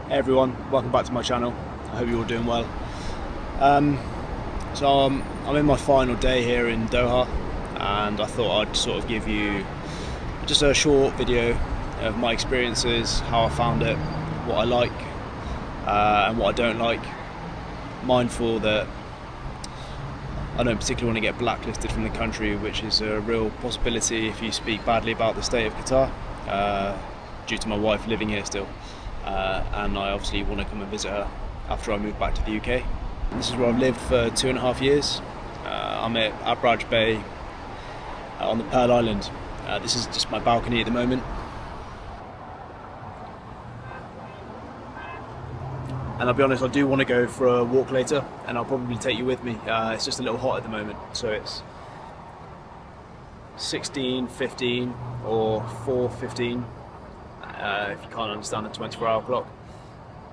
Hey everyone, welcome back to my channel. I hope you're all doing well. I'm in my final day here in Doha, and I thought I'd sort of give you just a short video of my experiences, how I found it, what I like and what I don't like. Mindful that I don't particularly want to get blacklisted from the country, which is a real possibility if you speak badly about the state of Qatar, due to my wife living here still. And I obviously want to come and visit her after I move back to the UK. This is where I've lived for 2.5 years. I'm at Abraj Bay on the Pearl Island. This is just my balcony at the moment. And I'll be honest, I do want to go for a walk later, and I'll probably take you with me. It's just a little hot at the moment, so it's 16:15 or 4:15. If you can't understand the 24-hour clock,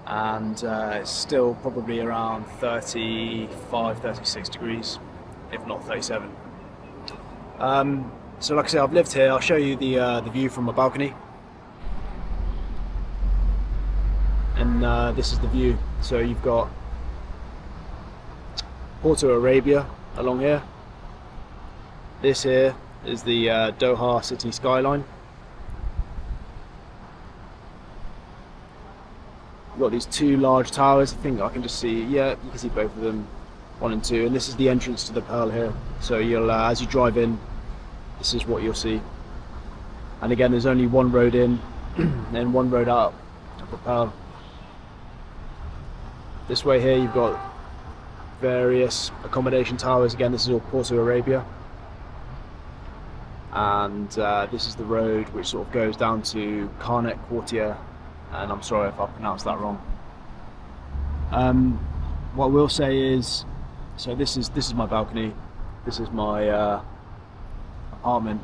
and it's still probably around 35, 36 degrees, if not 37. So like I said, I've lived here. I'll show you the view from my balcony, and this is the view. So you've got Porto Arabia along here. This here is the Doha city skyline. We've got these two large towers. I think I can just see, yeah, you can see both of them, 1 and 2, and this is the entrance to the Pearl here. So you'll, as you drive in, this is what you'll see. And again, there's only one road in and one road out of the Pearl. This way here you've got various accommodation towers. Again, this is all Porto Arabia. And this is the road which sort of goes down to Karnak Quartier. And I'm sorry if I pronounced that wrong. What I will say is, so this is my balcony, this is my apartment,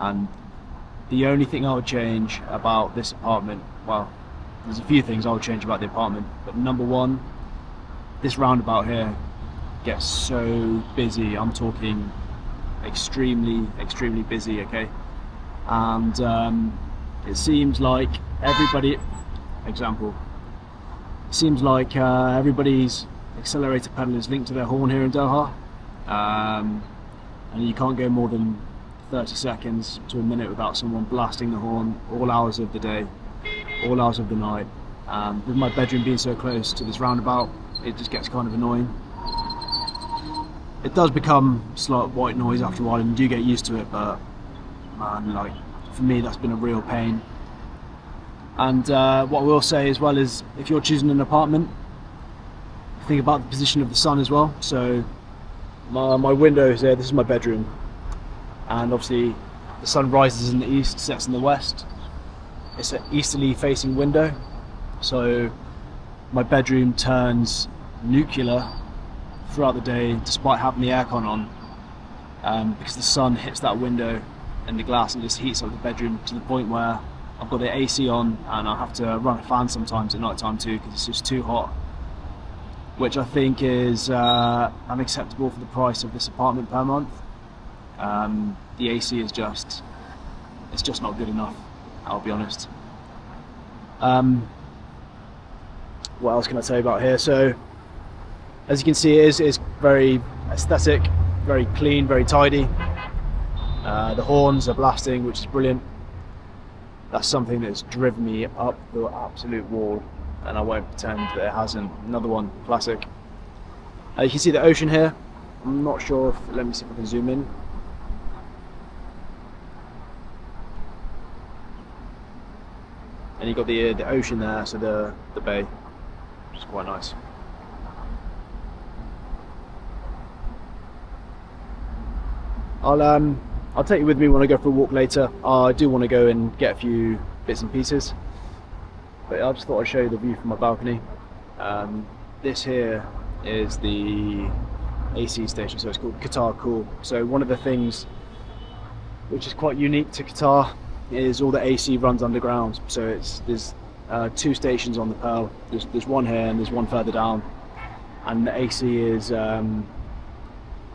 and the only thing I would change about this apartment, well, there's a few things I would change about the apartment, but number one, this roundabout here gets so busy. I'm talking extremely busy, okay? And it seems like everybody's accelerator pedal is linked to their horn here in Doha, and you can't go more than 30 seconds to a minute without someone blasting the horn all hours of the day, all hours of the night. With my bedroom being so close to this roundabout, it just gets kind of annoying. It does become slight white noise after a while, and you do get used to it, but man, like, for me that's been a real pain. And what I will say as well is, if you're choosing an apartment, think about the position of the sun as well. So my window is there, this is my bedroom, and obviously the sun rises in the east, sets in the west. It's an easterly facing window, so my bedroom turns nuclear throughout the day despite having the aircon on, because the sun hits that window and the glass and just heats up the bedroom to the point where I've got the AC on and I have to run a fan sometimes at night time too, because it's just too hot, which I think is unacceptable for the price of this apartment per month. The AC is just not good enough, I'll be honest. What else can I say about here? So as you can see, it is very aesthetic, very clean, very tidy. The horns are blasting, which is brilliant. That's something that's driven me up the absolute wall, and I won't pretend that it hasn't. Another one, classic. You can see the ocean here. I'm not sure if, let me see if I can zoom in. And you've got the ocean there, so the bay, which is quite nice. I'll take you with me when I go for a walk later. I do want to go and get a few bits and pieces, but I just thought I'd show you the view from my balcony. This here is the AC station, so it's called Qatar Cool. So one of the things which is quite unique to Qatar is all the AC runs underground. So there's 2 stations on the Pearl. There's one here and there's one further down, and the AC is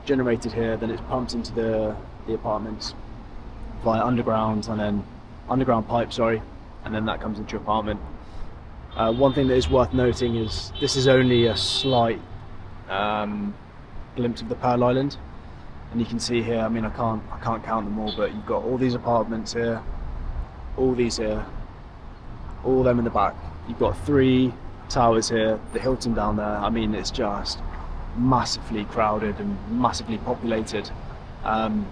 generated here, then it's pumped into the apartments via underground, and then underground pipe, sorry, and then that comes into your apartment. One thing that is worth noting is this is only a slight glimpse of the Pearl Island, and you can see here, I mean, I can't count them all, but you've got all these apartments here, all these here, all of them in the back. You've got 3 towers here, the Hilton down there. I mean, it's just massively crowded and massively populated. And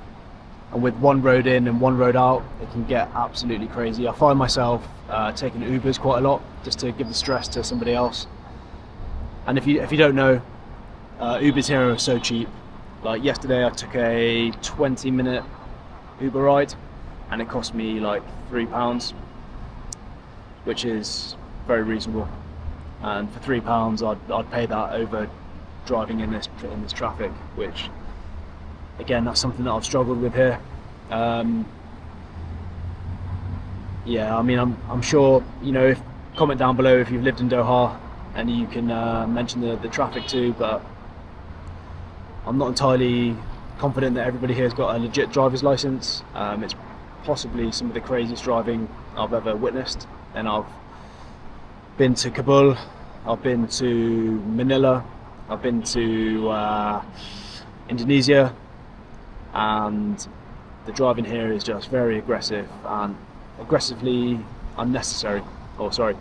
with one road in and one road out, it can get absolutely crazy. I find myself taking Ubers quite a lot just to give the stress to somebody else. And if you don't know, Ubers here are so cheap. Like yesterday, I took a 20-minute Uber ride, and it cost me like £3, which is very reasonable. And for £3, I'd pay that over driving in this traffic, which, again, that's something that I've struggled with here. Yeah, I mean, I'm sure, you know, comment down below if you've lived in Doha, and you can mention the traffic too, but I'm not entirely confident that everybody here has got a legit driver's license. It's possibly some of the craziest driving I've ever witnessed, and I've been to Kabul, I've been to Manila, I've been to Indonesia, and the driving here is just very aggressive and aggressively unnecessary. Oh, sorry,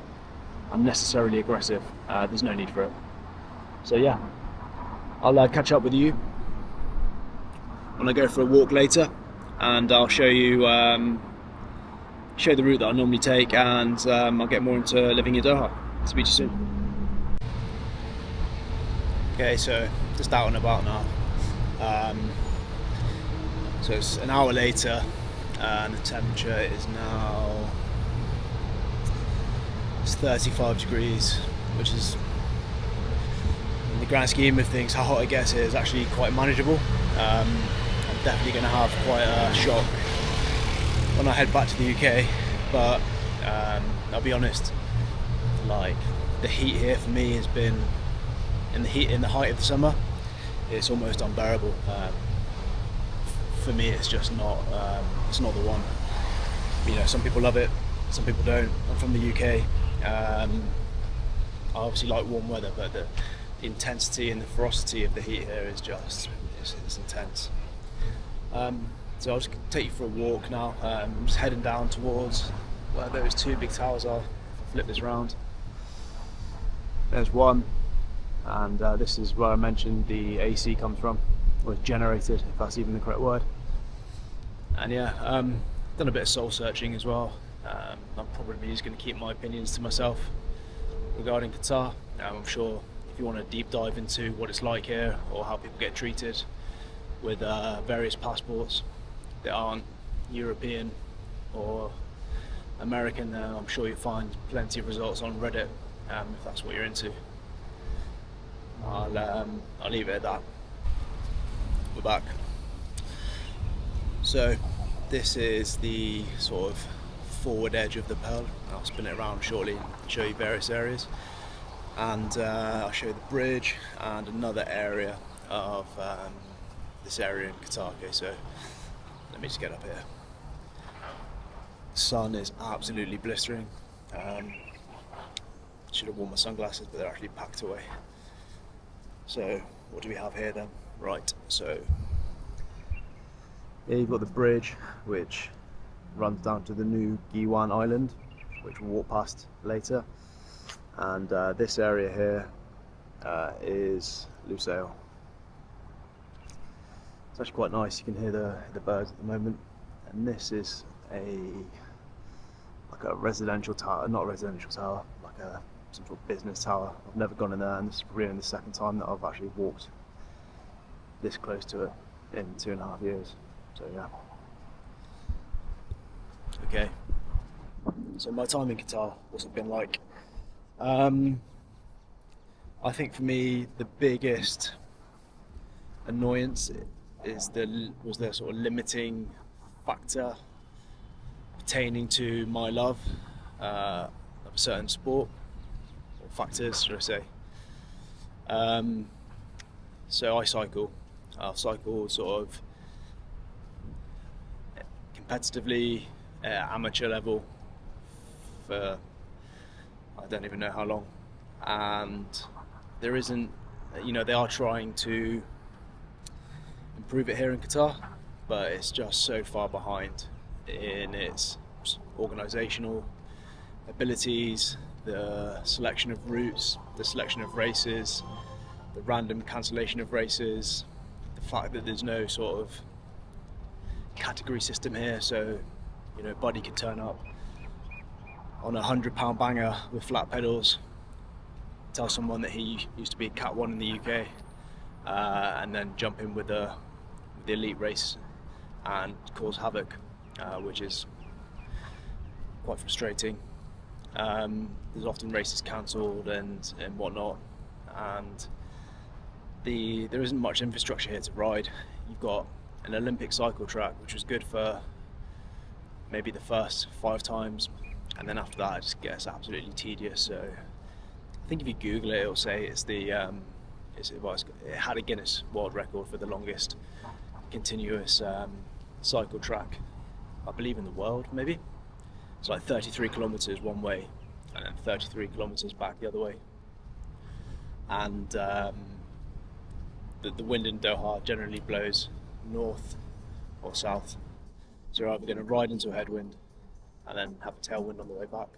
unnecessarily aggressive. There's no need for it. So yeah, I'll catch up with you when I go for a walk later, and I'll show you show the route that I normally take, and I'll get more into living in Doha. Speak to you soon. Okay, so just out and about now. So it's an hour later, and the temperature is now, it's 35 degrees, which is, in the grand scheme of things, how hot it gets here is actually quite manageable. I'm definitely going to have quite a shock when I head back to the UK, but I'll be honest, like, the heat here for me has been, in the height of the summer, it's almost unbearable. For me, it's just not, it's not the one. You know, some people love it, some people don't. I'm from the UK. I obviously like warm weather, but the intensity and the ferocity of the heat here is just, it's intense. So I'll just take you for a walk now. I'm just heading down towards where those 2 big towers are. I'll flip this round. There's one, and this is where I mentioned the AC comes from, or generated, if that's even the correct word. And yeah, done a bit of soul searching as well. I'm probably just going to keep my opinions to myself regarding Qatar. I'm sure if you want to deep dive into what it's like here, or how people get treated with various passports that aren't European or American, I'm sure you'll find plenty of results on Reddit, if that's what you're into. I'll leave it at that. We're back. So this is the sort of forward edge of the Pearl. I'll spin it around shortly and show you various areas, and I'll show you the bridge and another area of this area in Qatar. Okay, so let me just get up here. The sun is absolutely blistering. Should have worn my sunglasses, but they're actually packed away. So what do we have here then? Right, so here you've got the bridge, which runs down to the new Giwan Island, which we'll walk past later. And this area here is Lusail. It's actually quite nice. You can hear the birds at the moment. And this is like a residential tower, not a residential tower, like some sort of business tower. I've never gone in there, and this is really the second time that I've actually walked this close to it in 2.5 years. So yeah. Okay. So my time in Qatar, what's it been like? I think for me the biggest annoyance was the sort of limiting factor pertaining to my love of a certain sport, or factors, should I say. So I cycle. I'll cycle sort of competitively at amateur level for, I'd don't even know how long. And there isn't, they are trying to improve it here in Qatar, but it's just so far behind in its organisational abilities, the selection of routes, the selection of races, the random cancellation of races, the fact that there's no sort of category system here. So, Buddy could turn up on a £100 banger with flat pedals, tell someone that he used to be Cat 1 in the UK, and then jump in with the elite race and cause havoc, which is quite frustrating. There's often races cancelled and whatnot, and there isn't much infrastructure here to ride. You've got an Olympic cycle track, which was good for maybe the first 5 times, and then after that it just gets absolutely tedious. So I think if you Google it, it'll say it's it had a Guinness World Record for the longest continuous cycle track, I believe, in the world. Maybe it's like 33 kilometers one way and then 33 kilometers back the other way. And the wind in Doha generally blows north or south, so you're either going to ride into a headwind and then have a tailwind on the way back,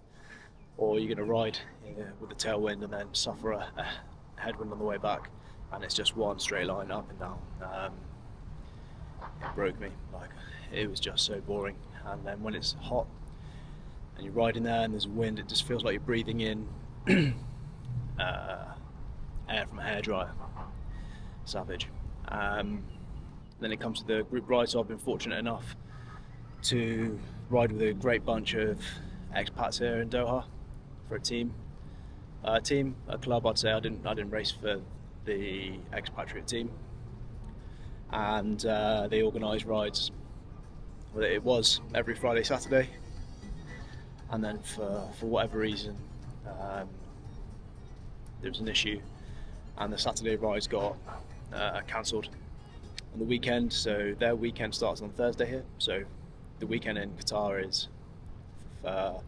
or you're going to ride with a tailwind and then suffer a headwind on the way back, and it's just one straight line up and down. It broke me. It was just so boring. And then when it's hot and you're riding there and there's wind, it just feels like you're breathing in air from a hairdryer. Savage. Then it comes to the group ride, so I've been fortunate enough to ride with a great bunch of expats here in Doha for a club. I'd say I didn't race for the expatriate team, and they organise rides. Well, it was every Friday, Saturday, and then for whatever reason there was an issue, and the Saturday rides got cancelled on the weekend. So their weekend starts on Thursday here. So the weekend in Qatar is you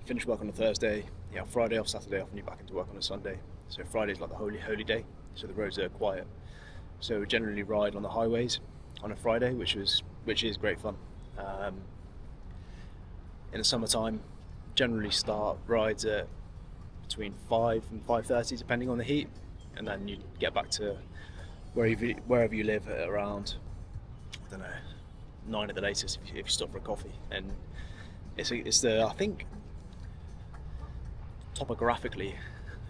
finish work on a Thursday, you have Friday off, Saturday off, and you're back into work on a Sunday. So Friday's like the holy day, so the roads are quiet. So we generally ride on the highways on a Friday, which is great fun. In the summertime, generally start rides at between 5 and 5:30, depending on the heat, and then you get back to wherever you live at around, I don't know, 9 at the latest if you stop for a coffee. And I think topographically,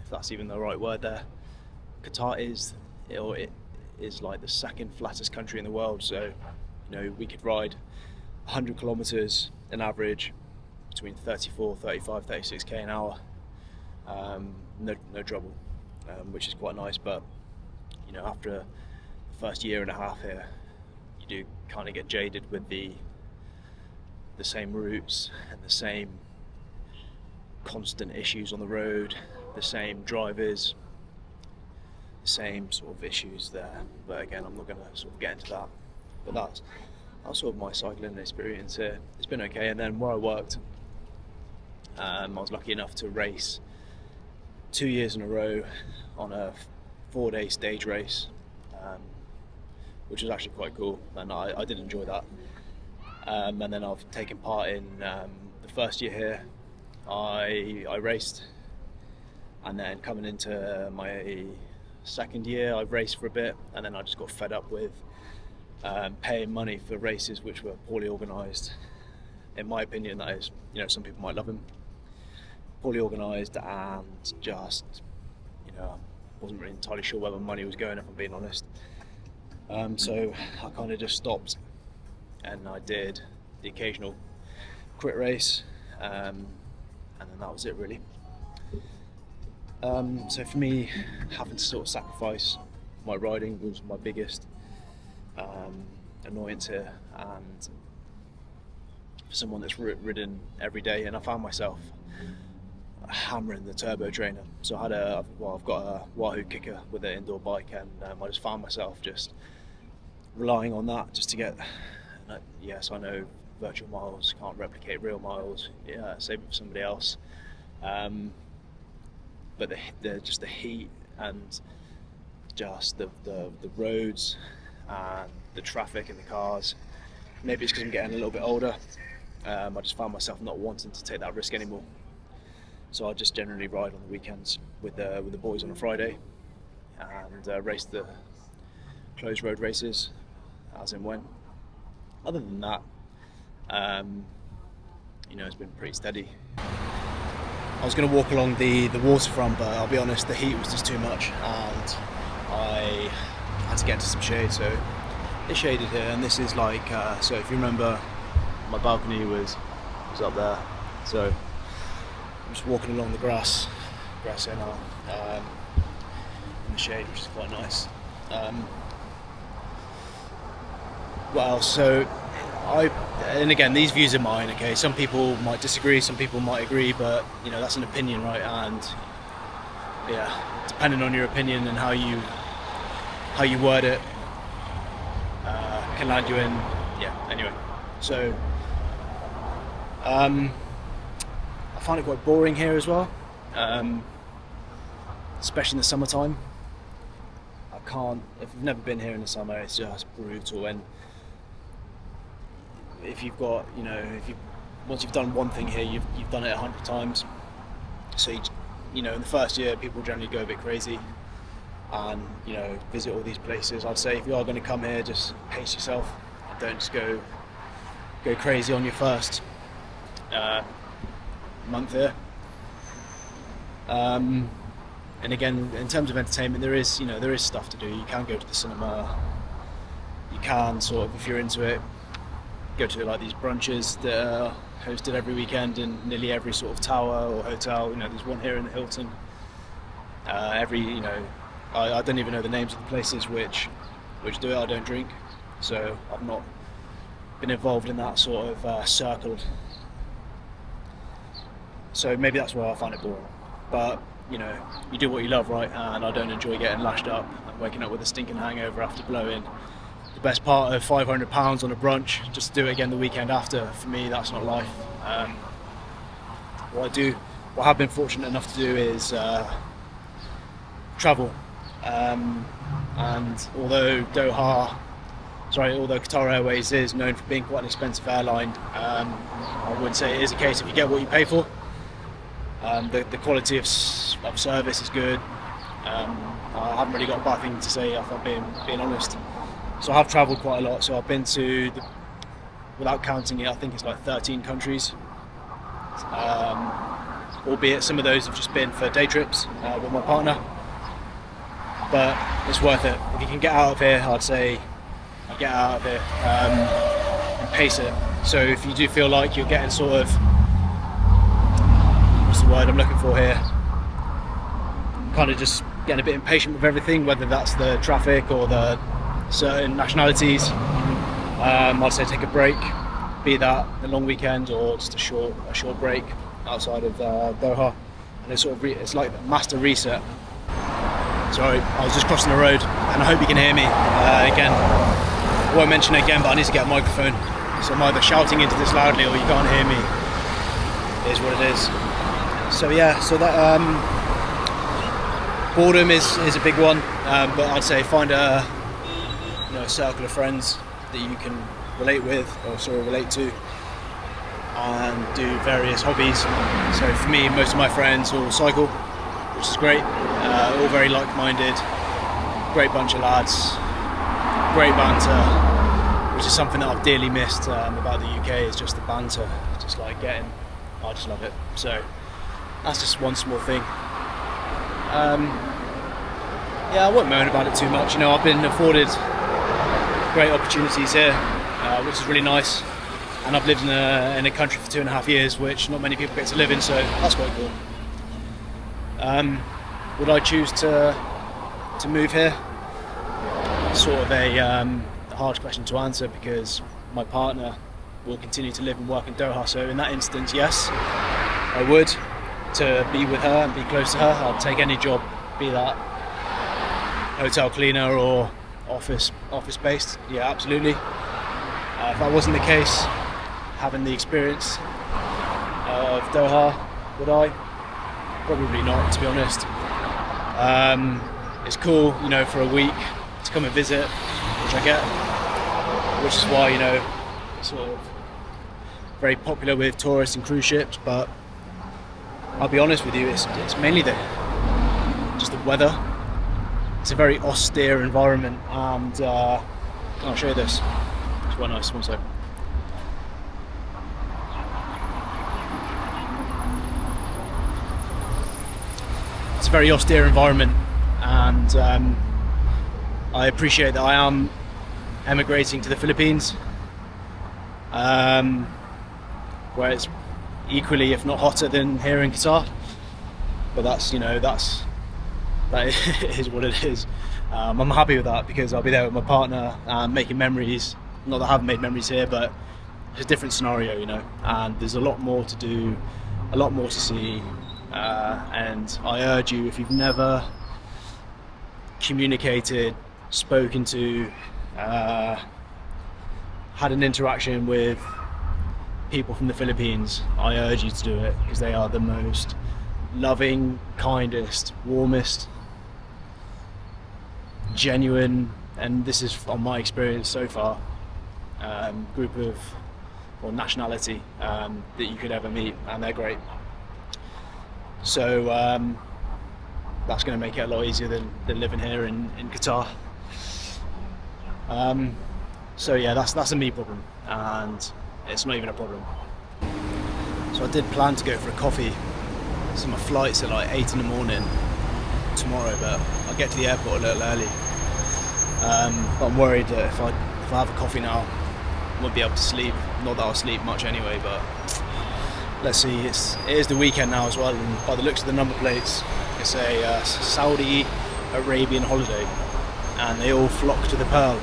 if that's even the right word there, Qatar is like the second flattest country in the world. So we could ride 100 kilometers an average between 34, 35, 36k an hour, no trouble, which is quite nice. But after the first year and a half here, you do kind of get jaded with the same routes and the same constant issues on the road, the same drivers, the same sort of issues there. But again, I'm not going to sort of get into that. But that's sort of my cycling experience here. It's been okay. And then where I worked, I was lucky enough to race 2 years in a row on a 4-day stage race, which was actually quite cool, and I did enjoy that. And then I've taken part in the first year here. I raced, and then coming into my second year, I raced for a bit, and then I just got fed up with paying money for races which were poorly organised. In my opinion, that is, some people might love them. Poorly organised, and just, wasn't really entirely sure where my money was going, if I'm being honest. So I kind of just stopped, and I did the occasional crit race, and then that was it really. So for me, having to sort of sacrifice my riding was my biggest annoyance here, and for someone that's ridden every day, and I found myself hammering the turbo trainer. So I've got a Wahoo kicker with an indoor bike, and I just found myself just relying on that just to get. Yes, I know virtual miles can't replicate real miles. Yeah, save it for somebody else. but just the heat and just the roads and the traffic and the cars. Maybe it's because I'm getting a little bit older. I just found myself not wanting to take that risk anymore. So I just generally ride on the weekends with the boys on a Friday and race the closed road races as and when. Other than that, it's been pretty steady. I was going to walk along the waterfront, but I'll be honest, the heat was just too much, and I had to get into some shade. So it's shaded here, and this is like so if you remember, my balcony was up there. So I'm just walking along the grass here now, in the shade, which is quite nice. What else? So and again, these views are mine. Okay, some people might disagree, some people might agree, but that's an opinion, right? And yeah, depending on your opinion and how you word it, can land you in. Yeah. Anyway, so I find it quite boring here as well, especially in the summertime. If you've never been here in the summer, it's just brutal. And if you've got, once you've done one thing here, you've done it 100 times. So in the first year, people generally go a bit crazy and visit all these places. I'd say if you are going to come here, just pace yourself. Don't just go crazy on your first month here. And again, in terms of entertainment, there is stuff to do. You can go to the cinema. You can sort of, if you're into it, go to like these brunches that are hosted every weekend in nearly every sort of tower or hotel. There's one here in the Hilton. I don't even know the names of the places which do it. I don't drink, so I've not been involved in that sort of circle. So maybe that's why I find it boring. But you do what you love, right? And I don't enjoy getting lashed up and waking up with a stinking hangover after blowing the best part of £500 on a brunch just to do it again the weekend after. For me, that's not life. What I have been fortunate enough to do is travel. And although Qatar Airways is known for being quite an expensive airline, I would say it is a case if you get what you pay for. The quality of service is good. I haven't really got a bad thing to say if I'm being honest. So I have travelled quite a lot. So I've been to, without counting it, I think it's like 13 countries. Albeit some of those have just been for day trips with my partner. But it's worth it. If you can get out of here, I'd say get out of here and pace it. So if you do feel like you're getting sort of, what's the word I'm looking for here, kind of just getting a bit impatient with everything, whether that's the traffic or the certain nationalities, I'd say take a break, be that a long weekend or just a short break outside of Doha, and it's like a master reset. Sorry, I was just crossing the road, and I hope you can hear me. Again, I won't mention it again, but I need to get a microphone, so I'm either shouting into this loudly or you can't hear me. It is what it is. So yeah, so that boredom is a big one, but I'd say find a circle of friends that you can relate to, and do various hobbies. So for me, most of my friends all cycle, which is great. All very like-minded, great bunch of lads, great banter, which is something that I've dearly missed about the UK, is just the banter, just like I just love it. So that's just one small thing. I won't moan about it too much. I've been afforded great opportunities here, which is really nice, and I've lived in a country for 2.5 years, which not many people get to live in, so that's quite cool. Would I choose to move here? Sort of a hard question to answer, because my partner will continue to live and work in Doha, so in that instance, yes, I would, to be with her and be close to her. I'd take any job, be that hotel cleaner or office based. Yeah, absolutely. If that wasn't the case, having the experience of Doha, would I? Probably not, to be honest. It's cool, you know, for a week to come and visit, which I get, which is why, you know, sort of very popular with tourists and cruise ships. But I'll be honest with you, it's mainly just the weather. It's a very austere environment, and I'll show you this. It's quite nice. One sec. It's a very austere environment, and I appreciate that I am emigrating to the Philippines, where it's equally, if not hotter, than here in Qatar. But that is what it is. I'm happy with that because I'll be there with my partner and making memories. Not that I haven't made memories here, but it's a different scenario, you know, and there's a lot more to do, a lot more to see, and I urge you, if you've never communicated, spoken to, had an interaction with people from the Philippines, I urge you to do it, because they are the most loving, kindest, warmest, genuine, and this is on my experience so far, group of, or nationality, that you could ever meet, and they're great. So that's going to make it a lot easier than living here in Qatar. So yeah, that's a me problem, and it's not even a problem. So I did plan to go for a coffee. So my flight's at like 8 in the morning tomorrow, but I'll get to the airport a little early. But I'm worried that if I have a coffee now, I won't be able to sleep. Not that I'll sleep much anyway, but let's see. It is the weekend now as well, and by the looks of the number plates, it's a Saudi Arabian holiday, and they all flock to the Pearl.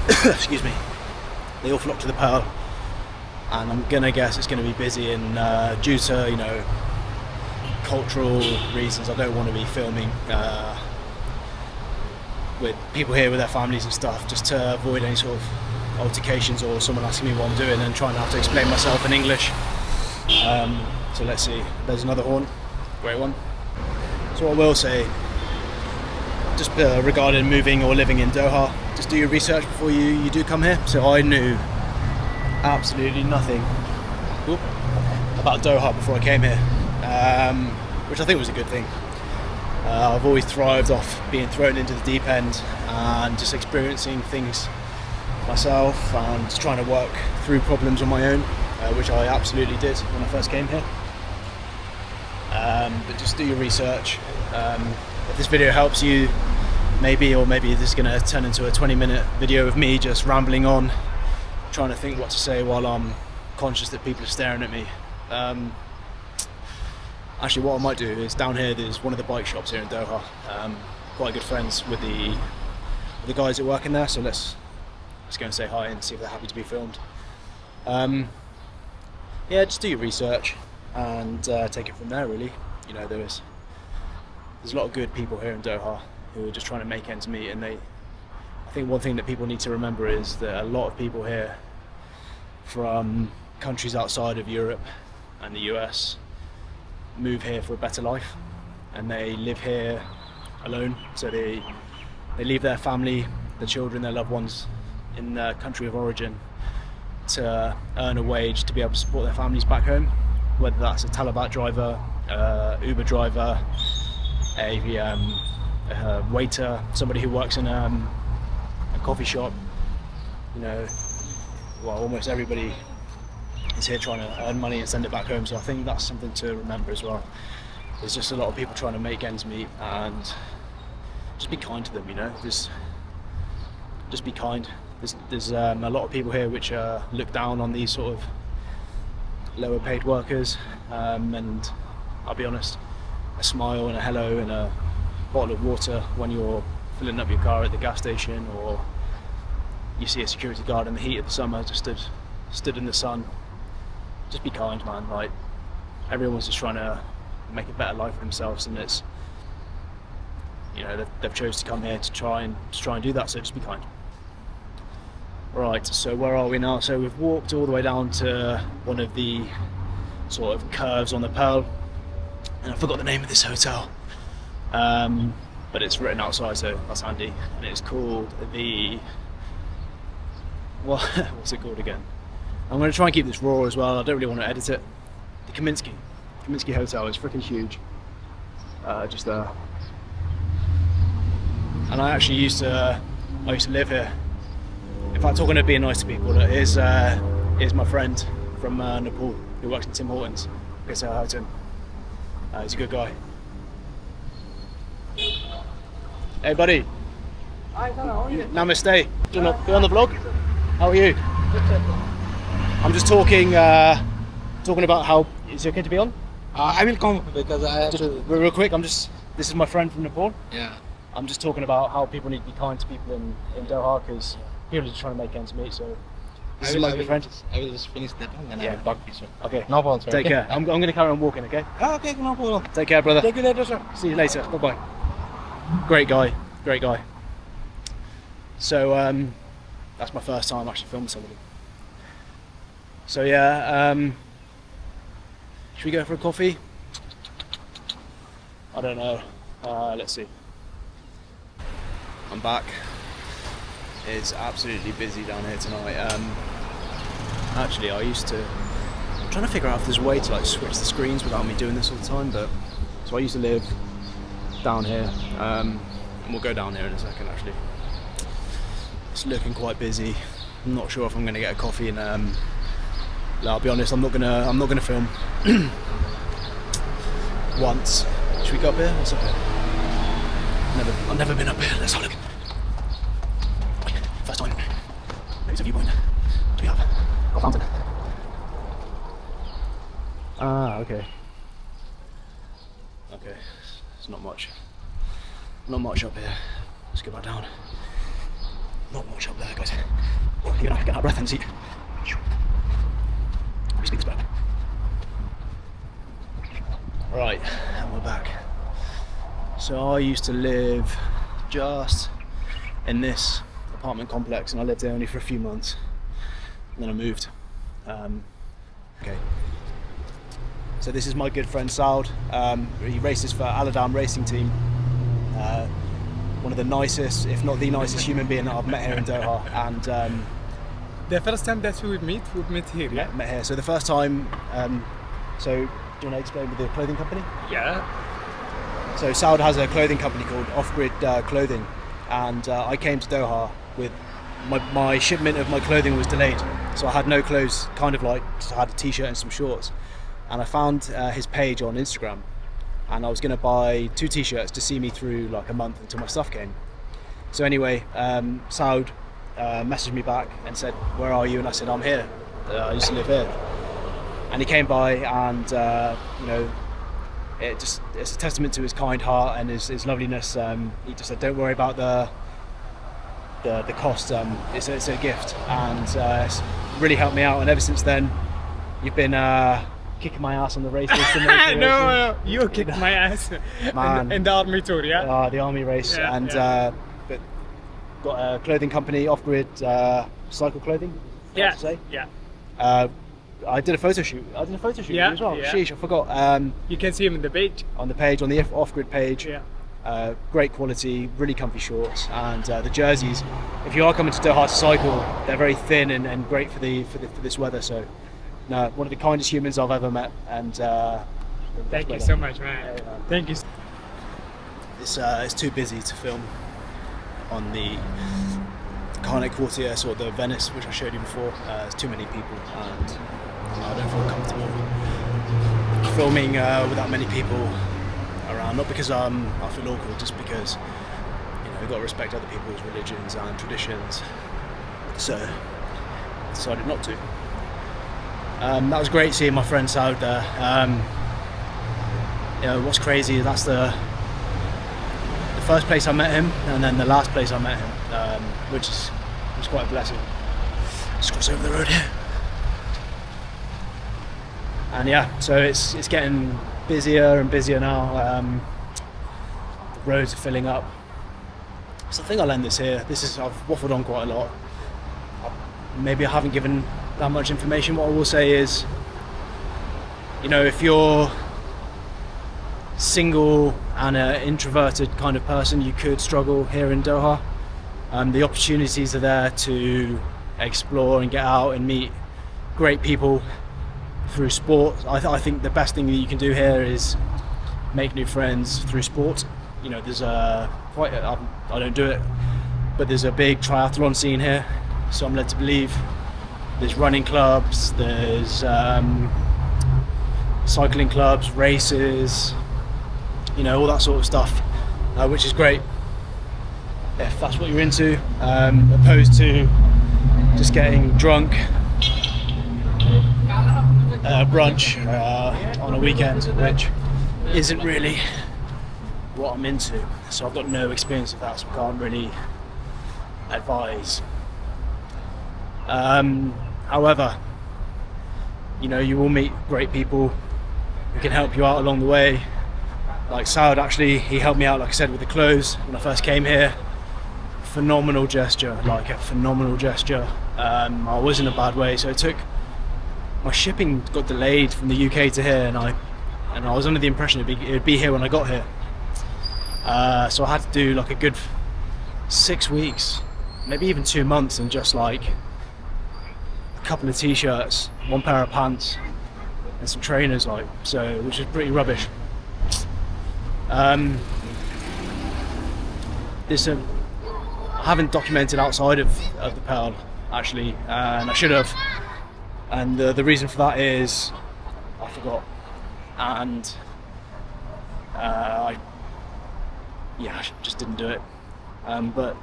Excuse me. They all flock to the Pearl, and I'm gonna guess it's gonna be busy, and due to, you know, cultural reasons, I don't want to be filming with people here with their families and stuff, just to avoid any sort of altercations or someone asking me what I'm doing and trying to have to explain myself in English. So let's see. There's another horn. Great one. So what I will say, just regarding moving or living in Doha, just do your research before you do come here. So I knew absolutely nothing about Doha before I came here, which I think was a good thing. I've always thrived off being thrown into the deep end and just experiencing things myself and just trying to work through problems on my own, which I absolutely did when I first came here. But just do your research. If this video helps you, maybe this is going to turn into a 20-minute video of me just rambling on, trying to think what to say while I'm conscious that people are staring at me. Actually, what I might do is, down here there's one of the bike shops here in Doha. Quite good friends with the guys that work in there, so let's go and say hi and see if they're happy to be filmed. Yeah, just do your research and take it from there, really. You know, there's a lot of good people here in Doha who are just trying to make ends meet, and I think one thing that people need to remember is that a lot of people here from countries outside of Europe and the US move here for a better life, and they live here alone. So they leave their family, their children, their loved ones in their country of origin to earn a wage to be able to support their families back home, whether that's a Talabat driver, Uber driver, a waiter, somebody who works in a coffee shop. You know, well, almost everybody is here trying to earn money and send it back home. So I think that's something to remember as well. There's just a lot of people trying to make ends meet, and just be kind to them, you know. Just be kind. There's a lot of people here which look down on these sort of lower paid workers, and I'll be honest, a smile and a hello and a bottle of water when you're filling up your car at the gas station, or you see a security guard in the heat of the summer just stood in the sun. Just be kind, man. Like, everyone's just trying to make a better life for themselves, and it's, you know, they've chose to come here to try and do that. So just be kind. Right, so where are we now? So we've walked all the way down to one of the sort of curves on the Pearl, and I forgot the name of this hotel, but it's written outside, so that's handy. And it's called the, well, what's it called again? I'm going to try and keep this raw as well. I don't really want to edit it. The Kaminsky Hotel is freaking huge. Just there. And I actually used to live here. In fact, talking of being nice to people, here's my friend from Nepal who works in Tim Hortons. I guess I'll hi to him. He's a good guy. Hey buddy. Hi, how are you? Namaste. Do you want to be on the vlog? How are you? I'm just talking about how, is it okay to be on? I will come because I have Just to. real quick, this is my friend from Nepal. Yeah. I'm just talking about how people need to be kind to people in Doha, because people are just trying to make ends meet, so this is my good friend. I will just finish that one and Yeah. I will talk to you soon. Okay, No problem, sir. take Okay. care. I'm going to carry on walking, okay? Okay, no problem. Take care, brother. Take you later, sir. See you later. Bye bye. Great guy. So that's my first time actually filming somebody. So yeah, should we go for a coffee? I don't know. Let's see. I'm back. It's absolutely busy down here tonight. Actually, I'm trying to figure out if there's a way to like switch the screens without me doing this all the time. But so I used to live down here, and we'll go down here in a second. Actually, it's looking quite busy. I'm not sure if I'm going to get a coffee, and I'll be honest, I'm not gonna film once. Should we go up here? What's up here? I've never been up here. Let's have a look. First time. There's a viewpoint. What do we have? Got a fountain. Ah, okay. Okay, it's not much. Not much up here. Let's go back down. Not much up there, guys. You're gonna get our breath and see. We speak this back. Right, and we're back. So I used to live just in this apartment complex, and I lived there only for a few months, and then I moved. Okay. So this is my good friend Saud. He races for Aladam Racing Team. One of the nicest, if not the nicest human being that I've met here in Doha. And The first time that we meet here. yeah, met here. So the first time, so do you want to explain with the clothing company? Yeah. So Saud has a clothing company called Off Grid Clothing, and I came to Doha with my shipment of my clothing was delayed, so I had no clothes. Kind of like just had a t-shirt and some shorts, and I found his page on Instagram, and I was going to buy 2 t-shirts to see me through like a month until my stuff came. So anyway, Saud messaged me back and said, "Where are you?" And I said, "I'm here. I used to live here." And he came by, and you know, it's a testament to his kind heart and his loveliness. He just said, "Don't worry about the cost. It's a gift," and it's really helped me out. And ever since then, you've been kicking my ass on the races. No, you kicked my ass Man. in the army tour, yeah? The army race, Yeah, and yeah. but got a clothing company, Off Grid Cycle Clothing. Yeah, To say. yeah. I did a photo shoot. With Yeah, you as well. yeah. Sheesh, I forgot. You can see him in the page. On the page, on the Off Grid page. Yeah. Great quality, really comfy shorts, and the jerseys. If you are coming to Doha to cycle, they're very thin and great for this weather. So, no, one of the kindest humans I've ever met. And Thank you so much, man. Yeah. Thank you. It's too busy to film on the Carnet Quartier, or the Venice, which I showed you before. There's too many people, and I don't feel comfortable filming with that many people around. Not because I feel awkward, just because we've got to respect other people's religions and traditions. So I decided not to. That was great seeing my friend Saud there. What's crazy is that's the first place I met him, and then the last place I met him, which was quite a blessing. Just cross over the road here. And yeah, so it's getting busier and busier now. The roads are filling up. So I think I'll end this here. I've waffled on quite a lot. Maybe I haven't given that much information. What I will say is, if you're single and an introverted kind of person, you could struggle here in Doha. The opportunities are there to explore and get out and meet great people through sport. I think the best thing that you can do here is make new friends through sport. You know, there's I don't do it, but there's a big triathlon scene here, so I'm led to believe. There's running clubs, there's cycling clubs, races, you know, all that sort of stuff, which is great if that's what you're into, opposed to just getting drunk brunch on a weekend, which isn't really what I'm into. So I've got no experience of that, so I can't really advise. However, you know, you will meet great people who can help you out along the way. Like Saud, actually, he helped me out, like I said, with the clothes when I first came here. Phenomenal gesture, like a phenomenal gesture. I was in a bad way, so it took, my shipping got delayed from the UK to here, and I was under the impression it would be here when I got here. So I had to do like a good 6 weeks, maybe even 2 months, and just like a couple of t-shirts, one pair of pants, and some trainers, like, so, which is pretty rubbish. I haven't documented outside of the Pearl, actually, and I should have. And the reason for that is I forgot, and I just didn't do it. But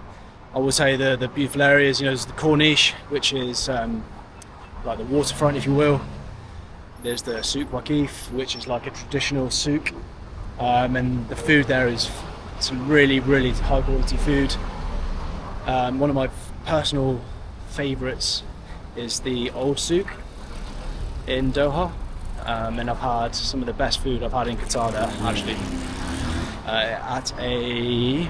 I will say the beautiful areas, you know, there's the Corniche, which is like the waterfront, if you will. There's the Souk Waqif, which is like a traditional souk, and the food there is some really, really high quality food. One of my personal favourites is the Old Souk in Doha, and I've had some of the best food I've had in Qatar there, actually, at a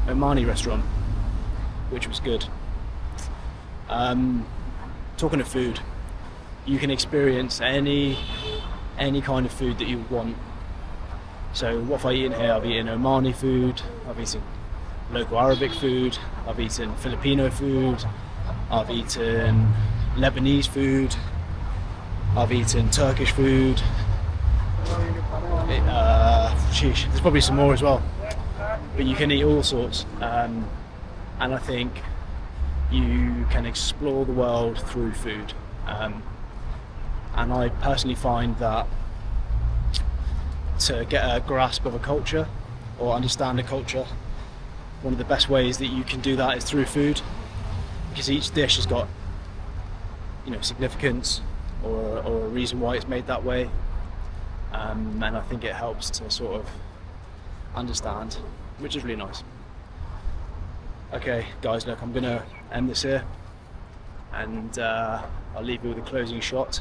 Omani restaurant, which was good. Talking of food, you can experience any kind of food that you want. So what have I eaten here? I've eaten Omani food, I've eaten local Arabic food, I've eaten Filipino food, I've eaten Lebanese food, I've eaten Turkish food. There's probably some more as well, but you can eat all sorts, and I think you can explore the world through food, and I personally find that to get a grasp of a culture or understand a culture, one of the best ways that you can do that is through food, because each dish has got, you know, significance or a reason why it's made that way, and I think it helps to sort of understand, which is really nice. Okay guys, look, I'm gonna end this here, and I'll leave you with a closing shot.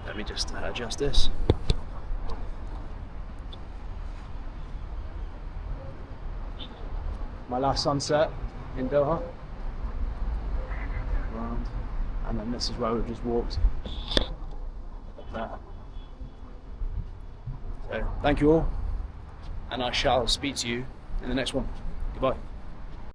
Let me just adjust this. My last sunset in Doha, and then this is where we've just walked. So thank you all, and I shall speak to you in the next one. Goodbye.